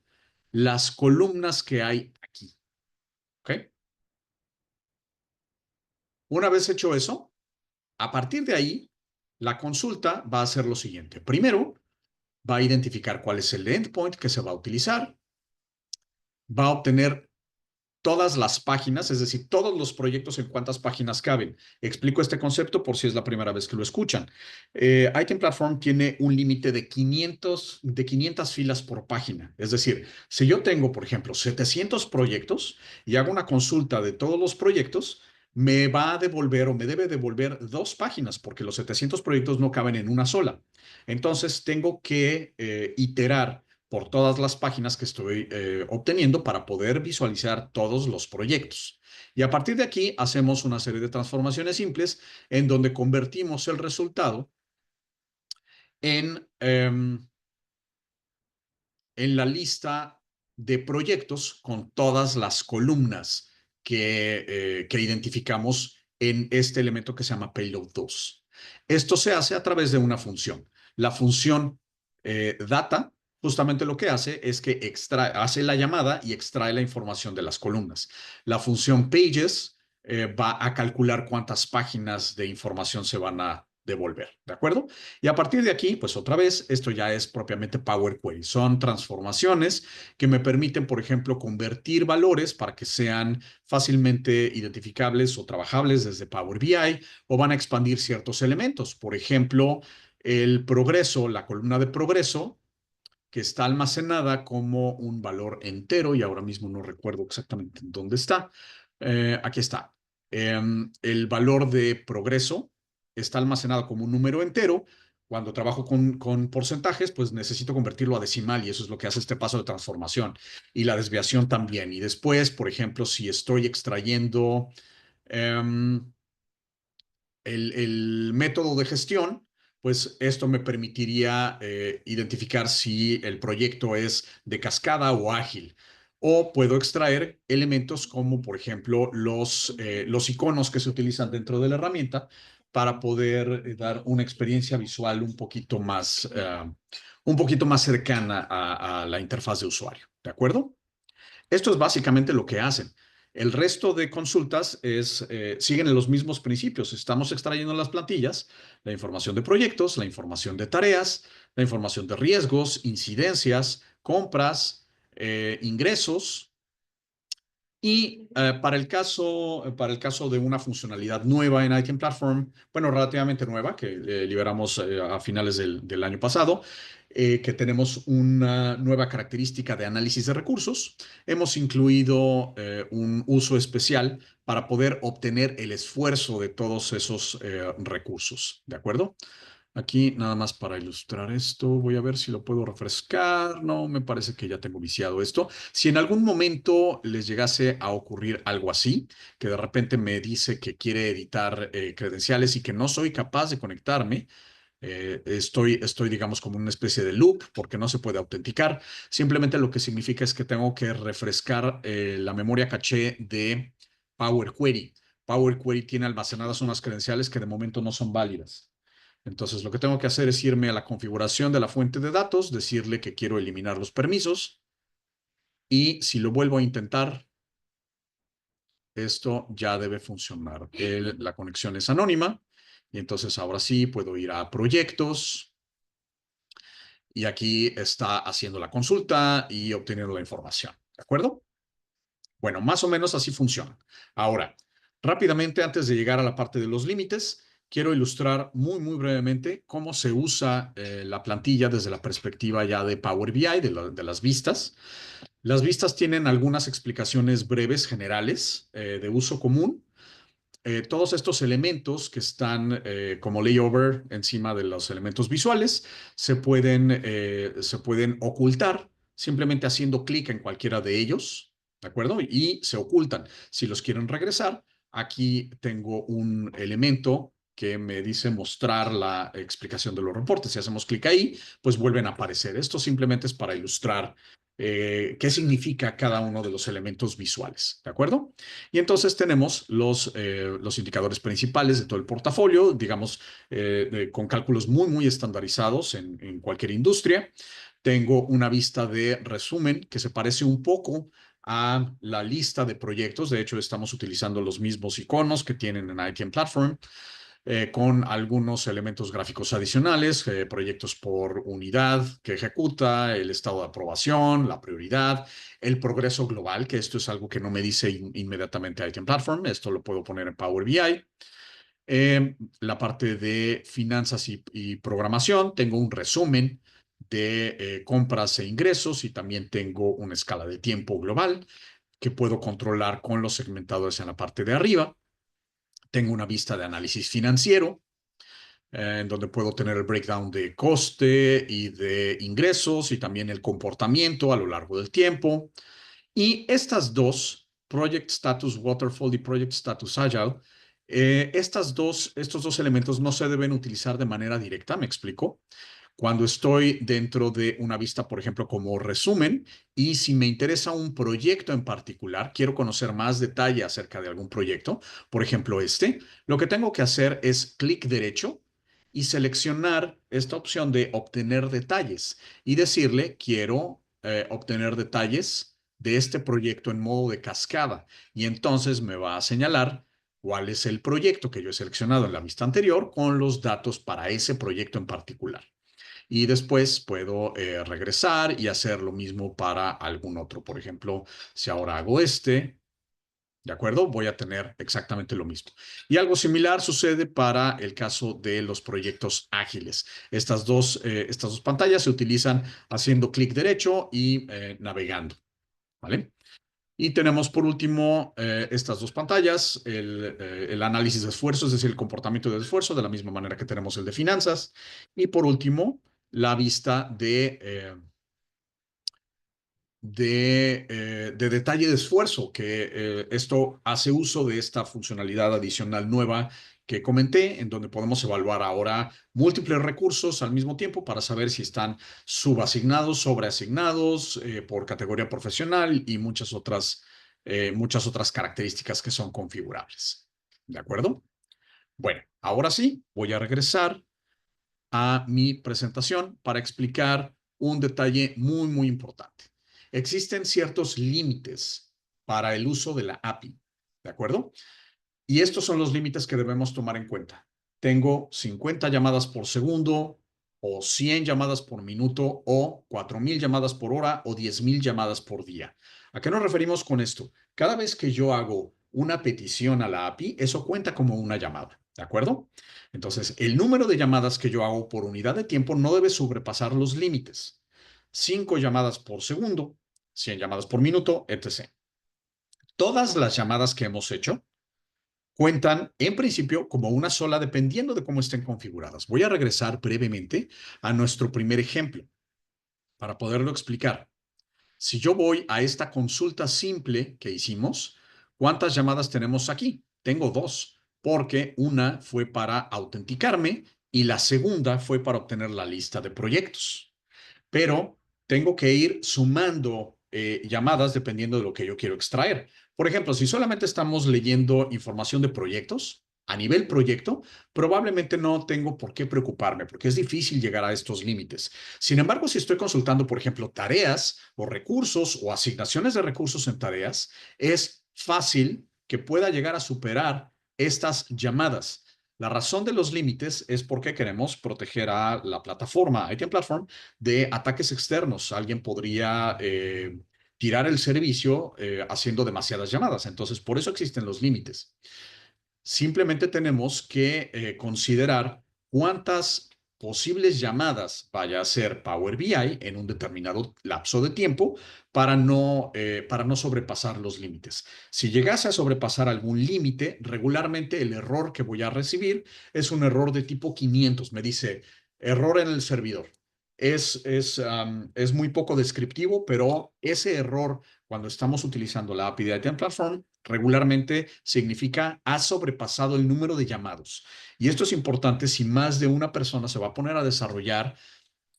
las columnas que hay aquí. ¿Ok? Una vez hecho eso, a partir de ahí, la consulta va a ser lo siguiente. Primero, va a identificar cuál es el endpoint que se va a utilizar, va a obtener todas las páginas, es decir, todos los proyectos en cuántas páginas caben. Explico este concepto por si es la primera vez que lo escuchan. Item Platform tiene un límite de 500 filas por página. Es decir, si yo tengo, por ejemplo, 700 proyectos y hago una consulta de todos los proyectos, me va a devolver o me debe devolver dos páginas porque los 700 proyectos no caben en una sola. Entonces, tengo que iterar por todas las páginas que estoy obteniendo para poder visualizar todos los proyectos. Y a partir de aquí hacemos una serie de transformaciones simples en donde convertimos el resultado en, en la lista de proyectos con todas las columnas que identificamos en este elemento que se llama payload 2. Esto se hace a través de una función. La función data justamente lo que hace es que hace la llamada y extrae la información de las columnas. La función pages va a calcular cuántas páginas de información se van a devolver, ¿de acuerdo? Y a partir de aquí, pues otra vez, esto ya es propiamente Power Query. Son transformaciones que me permiten, por ejemplo, convertir valores para que sean fácilmente identificables o trabajables desde Power BI o van a expandir ciertos elementos. Por ejemplo, el progreso, la columna de progreso, que está almacenada como un valor entero y ahora mismo no recuerdo exactamente dónde está. Aquí está. El valor de progreso está almacenado como un número entero. Cuando trabajo con porcentajes, pues necesito convertirlo a decimal y eso es lo que hace este paso de transformación. Y la desviación también. Y después, por ejemplo, si estoy extrayendo um, el método de gestión, pues esto me permitiría identificar si el proyecto es de cascada o ágil. O puedo extraer elementos como, por ejemplo, los iconos que se utilizan dentro de la herramienta para poder dar una experiencia visual un poquito más cercana a la interfaz de usuario. ¿De acuerdo? Esto es básicamente lo que hacen. El resto de consultas siguen los mismos principios. Estamos extrayendo en las plantillas la información de proyectos, la información de tareas, la información de riesgos, incidencias, compras, ingresos y para el caso de una funcionalidad nueva en Item Platform, bueno, relativamente nueva, que liberamos a finales del año pasado, que tenemos una nueva característica de análisis de recursos, hemos incluido un uso especial para poder obtener el esfuerzo de todos esos recursos, ¿de acuerdo? Aquí nada más para ilustrar esto, voy a ver si lo puedo refrescar. No, me parece que ya tengo viciado esto. Si en algún momento les llegase a ocurrir algo así, que de repente me dice que quiere editar credenciales y que no soy capaz de conectarme, digamos, como una especie de loop porque no se puede autenticar. Simplemente lo que significa es que tengo que refrescar la memoria caché de Power Query. Power Query tiene almacenadas unas credenciales que de momento no son válidas. Entonces, lo que tengo que hacer es irme a la configuración de la fuente de datos, decirle que quiero eliminar los permisos y si lo vuelvo a intentar, esto ya debe funcionar. La conexión es anónima y entonces ahora sí puedo ir a proyectos y aquí está haciendo la consulta y obteniendo la información. ¿De acuerdo? Bueno, más o menos así funciona. Ahora, rápidamente, antes de llegar a la parte de los límites, quiero ilustrar muy brevemente cómo se usa la plantilla desde la perspectiva ya de Power BI, de las vistas. Las vistas tienen algunas explicaciones breves generales de uso común todos estos elementos que están como layover encima de los elementos visuales se pueden ocultar simplemente haciendo clic en cualquiera de ellos, ¿de acuerdo? Y se ocultan. Si los quieren regresar, aquí tengo un elemento que me dice mostrar la explicación de los reportes. Si hacemos clic ahí, pues vuelven a aparecer. Esto simplemente es para ilustrar qué significa cada uno de los elementos visuales, ¿de acuerdo? Y entonces tenemos los indicadores principales de todo el portafolio, digamos, con cálculos muy estandarizados en cualquier industria. Tengo una vista de resumen que se parece un poco a la lista de proyectos. De hecho, estamos utilizando los mismos iconos que tienen en ITM Platform con algunos elementos gráficos adicionales, proyectos por unidad que ejecuta, el estado de aprobación, la prioridad, el progreso global, que esto es algo que no me dice inmediatamente ITM Platform, esto lo puedo poner en Power BI. La parte de finanzas y programación, tengo un resumen de compras e ingresos y también tengo una escala de tiempo global que puedo controlar con los segmentadores en la parte de arriba. Tengo una vista de análisis financiero, en donde puedo tener el breakdown de coste y de ingresos y también el comportamiento a lo largo del tiempo. Y estas dos, Project Status Waterfall y Project Status Agile, estos dos elementos no se deben utilizar de manera directa, ¿me explico? Cuando estoy dentro de una vista, por ejemplo, como resumen, y si me interesa un proyecto en particular, quiero conocer más detalle acerca de algún proyecto, por ejemplo, lo que tengo que hacer es clic derecho y seleccionar esta opción de obtener detalles y decirle, quiero obtener detalles de este proyecto en modo de cascada. Y entonces me va a señalar cuál es el proyecto que yo he seleccionado en la vista anterior con los datos para ese proyecto en particular y después puedo regresar y hacer lo mismo para algún otro. Por ejemplo, si ahora hago ¿de acuerdo? Voy a tener exactamente lo mismo. Y algo similar sucede para el caso de los proyectos ágiles. Estas dos pantallas se utilizan haciendo clic derecho y navegando, ¿vale? Y tenemos por último estas dos pantallas, el análisis de esfuerzo, es decir, el comportamiento de esfuerzo, de la misma manera que tenemos el de finanzas. Y por último, la vista de detalle de esfuerzo, que esto hace uso de esta funcionalidad adicional nueva que comenté, en donde podemos evaluar ahora múltiples recursos al mismo tiempo para saber si están subasignados, sobreasignados, por categoría profesional y muchas otras características que son configurables. ¿De acuerdo? Bueno, ahora sí, voy a regresar a mi presentación para explicar un detalle muy importante. Existen ciertos límites para el uso de la API, ¿de acuerdo? Y estos son los límites que debemos tomar en cuenta. Tengo 50 llamadas por segundo o 100 llamadas por minuto o 4,000 llamadas por hora o 10,000 llamadas por día. ¿A qué nos referimos con esto? Cada vez que yo hago una petición a la API, eso cuenta como una llamada, ¿de acuerdo? Entonces, el número de llamadas que yo hago por unidad de tiempo no debe sobrepasar los límites. 5 llamadas por segundo, 100 llamadas por minuto, etc. Todas las llamadas que hemos hecho cuentan en principio como una sola dependiendo de cómo estén configuradas. Voy a regresar brevemente a nuestro primer ejemplo para poderlo explicar. Si yo voy a esta consulta simple que hicimos, ¿cuántas llamadas tenemos aquí? Tengo dos, porque una fue para autenticarme y la segunda fue para obtener la lista de proyectos. Pero tengo que ir sumando llamadas dependiendo de lo que yo quiero extraer. Por ejemplo, si solamente estamos leyendo información de proyectos, a nivel proyecto, probablemente no tengo por qué preocuparme porque es difícil llegar a estos límites. Sin embargo, si estoy consultando, por ejemplo, tareas o recursos o asignaciones de recursos en tareas, es fácil que pueda llegar a superar estas llamadas. La razón de los límites es porque queremos proteger a la plataforma, ITM Platform, de ataques externos. Alguien podría tirar el servicio haciendo demasiadas llamadas. Entonces, por eso existen los límites. Simplemente tenemos que considerar cuántas posibles llamadas vaya a ser Power BI en un determinado lapso de tiempo para no sobrepasar los límites. Si llegase a sobrepasar algún límite, regularmente el error que voy a recibir es un error de tipo 500. Me dice error en el servidor. Es muy poco descriptivo, pero ese error cuando estamos utilizando la API de ITAM Platform regularmente significa ha sobrepasado el número de llamados. Y esto es importante si más de una persona se va a poner a desarrollar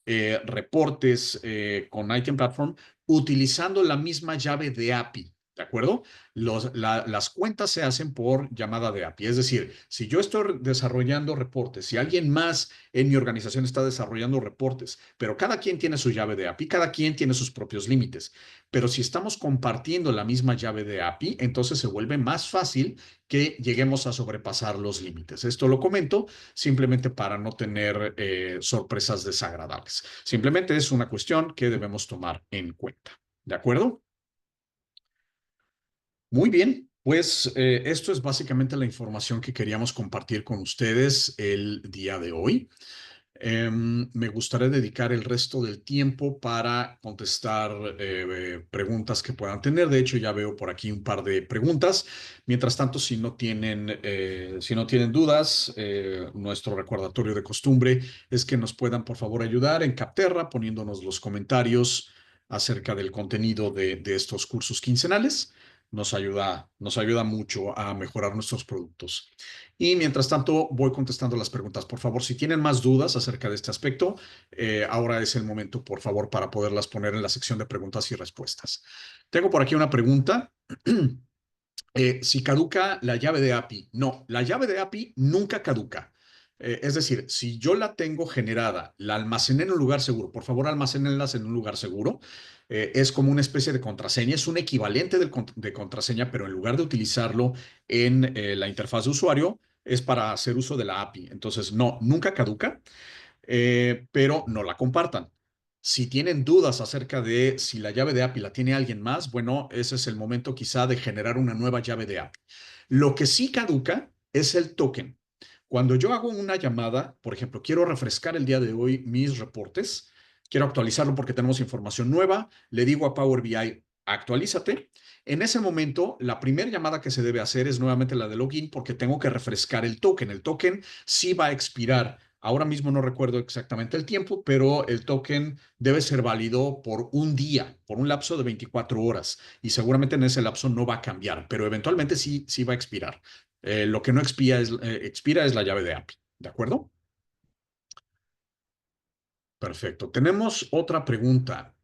reportes con Item Platform utilizando la misma llave de API. ¿De acuerdo? Las cuentas se hacen por llamada de API. Es decir, si yo estoy desarrollando reportes, si alguien más en mi organización está desarrollando reportes, pero cada quien tiene su llave de API, cada quien tiene sus propios límites. Pero si estamos compartiendo la misma llave de API, entonces se vuelve más fácil que lleguemos a sobrepasar los límites. Esto lo comento simplemente para no tener sorpresas desagradables. Simplemente es una cuestión que debemos tomar en cuenta. ¿De acuerdo? Muy bien, pues esto es básicamente la información que queríamos compartir con ustedes el día de hoy. Me gustaría dedicar el resto del tiempo para contestar preguntas que puedan tener. De hecho, ya veo por aquí un par de preguntas. Mientras tanto, si no tienen dudas, nuestro recordatorio de costumbre es que nos puedan, por favor, ayudar en Capterra poniéndonos los comentarios acerca del contenido de estos cursos quincenales. Nos ayuda mucho a mejorar nuestros productos. Y mientras tanto, voy contestando las preguntas. Por favor, si tienen más dudas acerca de este aspecto, ahora es el momento, por favor, para poderlas poner en la sección de preguntas y respuestas. Tengo por aquí una pregunta. Si caduca la llave de API. No, la llave de API nunca caduca. Es decir, si yo la tengo generada, la almacené en un lugar seguro, por favor almacénenlas en un lugar seguro. Es como una especie de contraseña, es un equivalente de contraseña, pero en lugar de utilizarlo en la interfaz de usuario, es para hacer uso de la API. Entonces, no, nunca caduca, pero no la compartan. Si tienen dudas acerca de si la llave de API la tiene alguien más, bueno, ese es el momento quizá de generar una nueva llave de API. Lo que sí caduca es el token. Cuando yo hago una llamada, por ejemplo, quiero refrescar el día de hoy mis reportes, quiero actualizarlo porque tenemos información nueva, le digo a Power BI, actualízate. En ese momento, la primera llamada que se debe hacer es nuevamente la de login porque tengo que refrescar el token. El token sí va a expirar. Ahora mismo no recuerdo exactamente el tiempo, pero el token debe ser válido por un día, por un lapso de 24 horas. Y seguramente en ese lapso no va a cambiar, pero eventualmente sí va a expirar. Lo que no expira es la llave de API. ¿De acuerdo? Perfecto. Tenemos otra pregunta.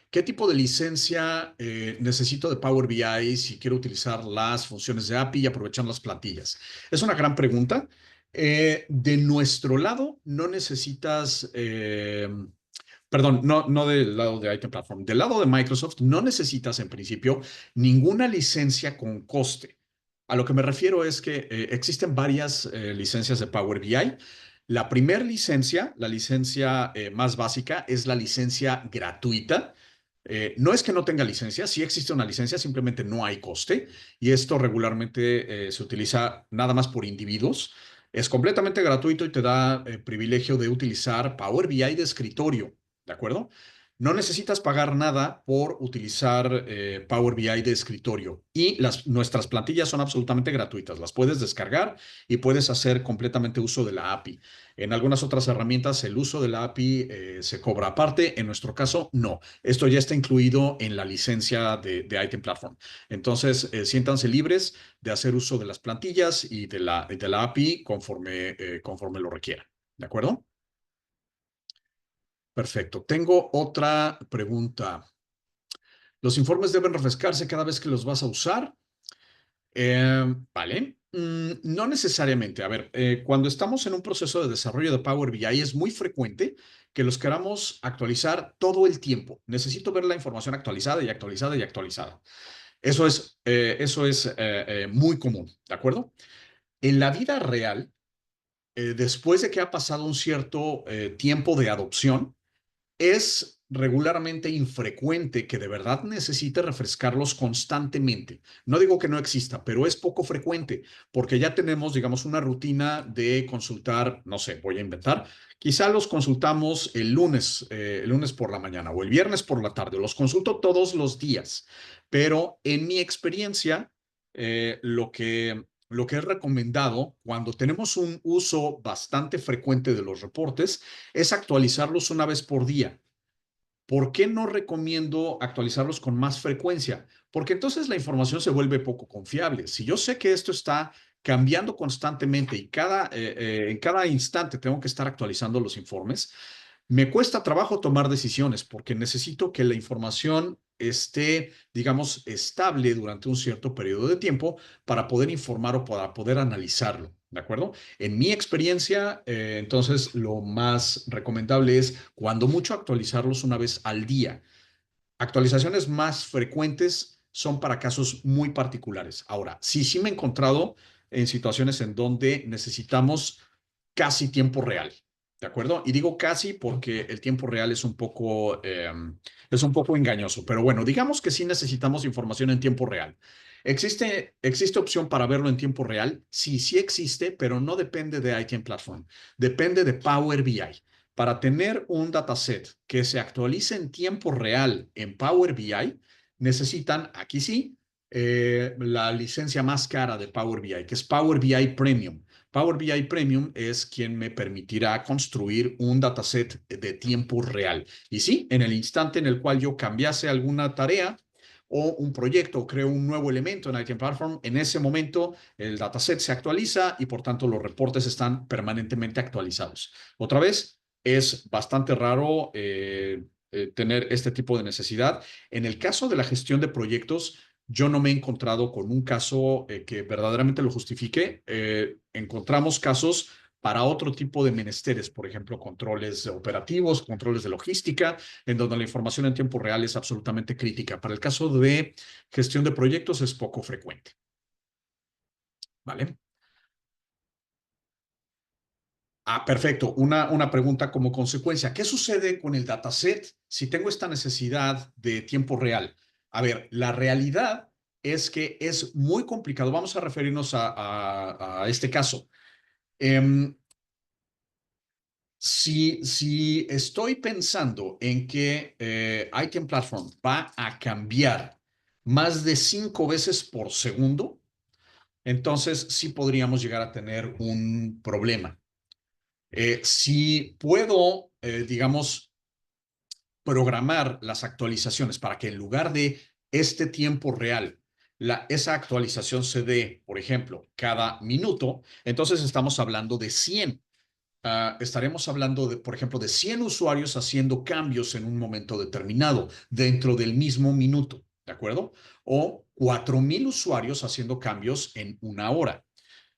¿Qué tipo de licencia necesito de Power BI si quiero utilizar las funciones de API y aprovechar las plantillas? Es una gran pregunta. De nuestro lado, no necesitas, perdón, no del lado de Item Platform, del lado de Microsoft, no necesitas en principio ninguna licencia con coste. A lo que me refiero es que existen varias licencias de Power BI. La primera licencia, la licencia más básica, es la licencia gratuita. No es que no tenga licencia, sí existe una licencia, simplemente no hay coste y esto regularmente se utiliza nada más por individuos. Es completamente gratuito y te da privilegio de utilizar Power BI de escritorio, ¿de acuerdo? No necesitas pagar nada por utilizar Power BI de escritorio y nuestras plantillas son absolutamente gratuitas. Las puedes descargar y puedes hacer completamente uso de la API. En algunas otras herramientas el uso de la API se cobra aparte. En nuestro caso, no. Esto ya está incluido en la licencia de Item Platform. Entonces, siéntanse libres de hacer uso de las plantillas y de la API conforme lo requiera. ¿De acuerdo? Perfecto. Tengo otra pregunta. ¿Los informes deben refrescarse cada vez que los vas a usar? Vale. No necesariamente. A ver, cuando estamos en un proceso de desarrollo de Power BI es muy frecuente que los queramos actualizar todo el tiempo. Necesito ver la información actualizada y actualizada y actualizada. Eso es muy común, ¿de acuerdo? En la vida real, después de que ha pasado un cierto tiempo de adopción, es regularmente infrecuente que de verdad necesite refrescarlos constantemente. No digo que no exista, pero es poco frecuente porque ya tenemos, digamos, una rutina de consultar, no sé, voy a inventar, quizá los consultamos el lunes por la mañana o el viernes por la tarde, los consulto todos los días, pero en mi experiencia, lo que es recomendado cuando tenemos un uso bastante frecuente de los reportes es actualizarlos una vez por día. ¿Por qué no recomiendo actualizarlos con más frecuencia? Porque entonces la información se vuelve poco confiable. Si yo sé que esto está cambiando constantemente y en cada instante tengo que estar actualizando los informes, me cuesta trabajo tomar decisiones porque necesito que la información esté, digamos, estable durante un cierto periodo de tiempo para poder informar o para poder analizarlo. ¿De acuerdo? En mi experiencia, entonces, lo más recomendable es, cuando mucho, actualizarlos una vez al día. Actualizaciones más frecuentes son para casos muy particulares. Ahora, sí me he encontrado en situaciones en donde necesitamos casi tiempo real, ¿de acuerdo? Y digo casi porque el tiempo real es un poco engañoso, pero bueno, digamos que sí necesitamos información en tiempo real. ¿Existe opción para verlo en tiempo real? Sí, sí existe, pero no depende de ITM Platform. Depende de Power BI. Para tener un dataset que se actualice en tiempo real en Power BI, necesitan, aquí sí, la licencia más cara de Power BI, que es Power BI Premium. Power BI Premium es quien me permitirá construir un dataset de tiempo real. Y sí, en el instante en el cual yo cambiase alguna tarea o un proyecto o creo un nuevo elemento en ITM Platform, en ese momento el dataset se actualiza y por tanto los reportes están permanentemente actualizados. Otra vez, es bastante raro tener este tipo de necesidad. En el caso de la gestión de proyectos, yo no me he encontrado con un caso que verdaderamente lo justifique. Encontramos casos para otro tipo de menesteres, por ejemplo, controles operativos, controles de logística, en donde la información en tiempo real es absolutamente crítica. Para el caso de gestión de proyectos es poco frecuente, ¿vale? Ah, perfecto. Una pregunta como consecuencia. ¿Qué sucede con el dataset si tengo esta necesidad de tiempo real? A ver, la realidad es que es muy complicado. Vamos a referirnos a este caso. Em, si estoy pensando en que Item Platform va a cambiar más de 5 veces por segundo, entonces sí podríamos llegar a tener un problema. Si puedo, digamos, programar las actualizaciones para que en lugar de este tiempo real, esa actualización se dé, por ejemplo, cada minuto, entonces estamos hablando de 100. Estaremos hablando, de, por ejemplo, de 100 usuarios haciendo cambios en un momento determinado dentro del mismo minuto, ¿de acuerdo? O 4,000 usuarios haciendo cambios en una hora.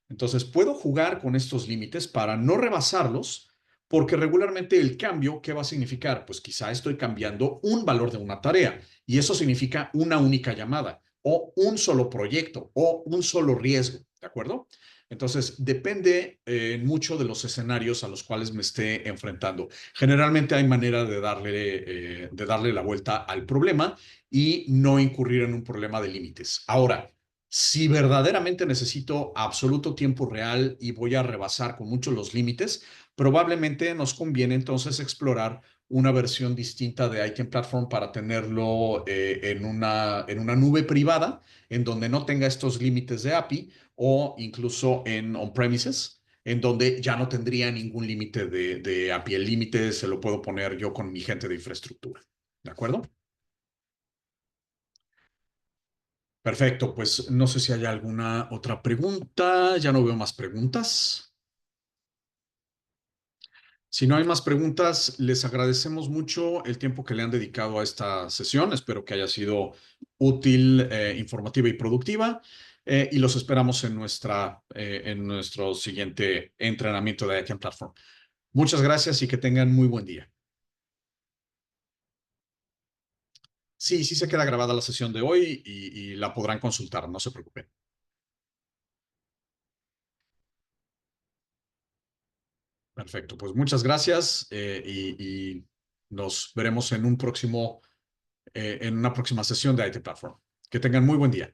Entonces, puedo jugar con estos límites para no rebasarlos, porque regularmente el cambio, ¿qué va a significar? Pues quizá estoy cambiando un valor de una tarea y eso significa una única llamada o un solo proyecto o un solo riesgo, ¿de acuerdo? Entonces, depende mucho de los escenarios a los cuales me esté enfrentando. Generalmente hay manera de darle la vuelta al problema y no incurrir en un problema de límites. Ahora, si verdaderamente necesito absoluto tiempo real y voy a rebasar con mucho los límites, probablemente nos conviene entonces explorar una versión distinta de Item Platform para tenerlo en una nube privada, en donde no tenga estos límites de API o incluso en on-premises, en donde ya no tendría ningún límite de API. El límite se lo puedo poner yo con mi gente de infraestructura. ¿De acuerdo? Perfecto, pues no sé si hay alguna otra pregunta. Ya no veo más preguntas. Si no hay más preguntas, les agradecemos mucho el tiempo que le han dedicado a esta sesión. Espero que haya sido útil, informativa y productiva. Y los esperamos en nuestro siguiente entrenamiento de ITM Platform. Muchas gracias y que tengan muy buen día. Sí, sí se queda grabada la sesión de hoy y la podrán consultar, no se preocupen. Perfecto, pues muchas gracias y Nos veremos en una próxima sesión de IT Platform. Que tengan muy buen día.